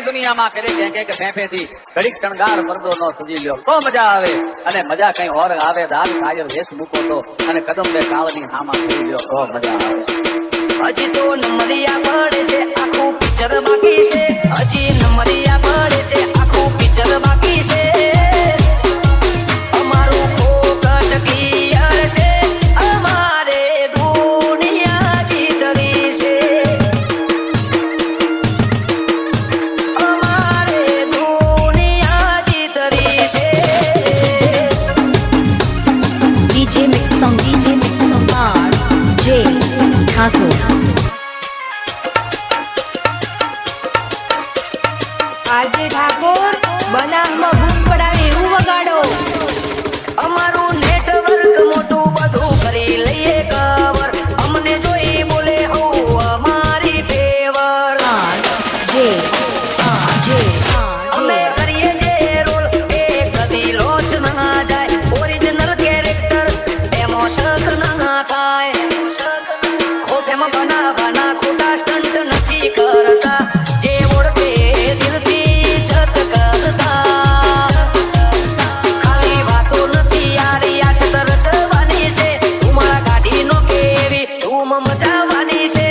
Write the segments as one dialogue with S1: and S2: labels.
S1: दुनिया में करे भैंफे थी घड़ी शणगार पर्दो नो सजी लियो तो मजा आवे अने मजा कई और आवे दाल काजल वेश मुको तो अने कदम पे कावनी हामा खोली लियो तो मजा आवे हजी तो नमरिया पड़े से आखू पिक्चर बाकी से हजी नमरिया पड़े से आखू पिक्चर बाकी से अमारू फोकस क्लियर से अमारे दुनिया जीतवी से
S2: આજે ઠાકોર બનાવમાં ભૂખ પડાવે એવું વગાડો.
S1: અમારું નેટવર્ક મોટું બધું કરી લઈએ કવર અમને જોઈ બોલે હો અમારી ફેવર અમે કરીએ જે રોલ એ કદી લોચ ના જાય ઓરિજિનલ કેરેક્ટર એમાં શક ના થાય ખોટેમાં બનાવવાના ખોટા સ્ટન્ટ નથી કરતા જે ઓળખે દિલથી જત કરતા ખાલી વાતો નથી યારી આ તરત વાની છે ઉમરા ગાડી નો કેવી ધૂમ મચાવવાની છે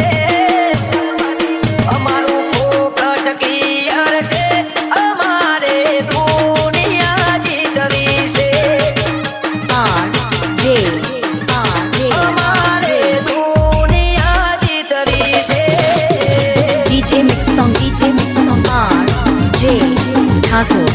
S1: અમારું ફોકસ ક્લિયર છે અમારે દુનિયા જીતવી છે અમારે દુનિયા જીતવી છે
S3: DJ Mix Song RJ Thakur.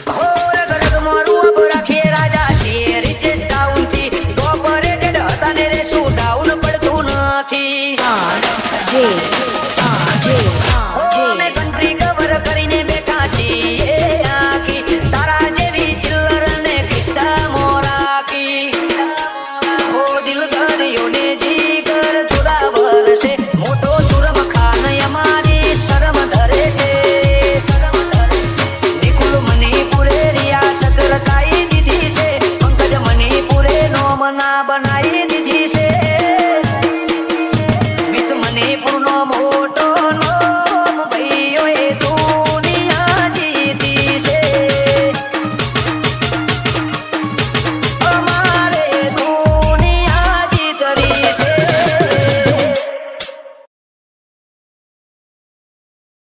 S1: હોર ગરગ મારું અબ રાખે રાજા છે રીચેસ ડાઉન થી કોપરેટેડ હતા ને રે શું ડાઉન પડતું નથી અમે કન્ટ્રી કવર કરીને બેઠા છીએ આખી તારા જેવી ચિલ્લર ને કિસ્સા મોરાકી હો દિલ દરિયો ને જીગર જોડાવર છે મોટો સુરમ ખાન અમારી શરમ ધરે છે નિકુલ મણિપુરે રિયાસત રચાઈ દીધી છે પંકજ મણિપુરે નોમના બનાવી દીધી છે મિત મણિપુર નો મોટો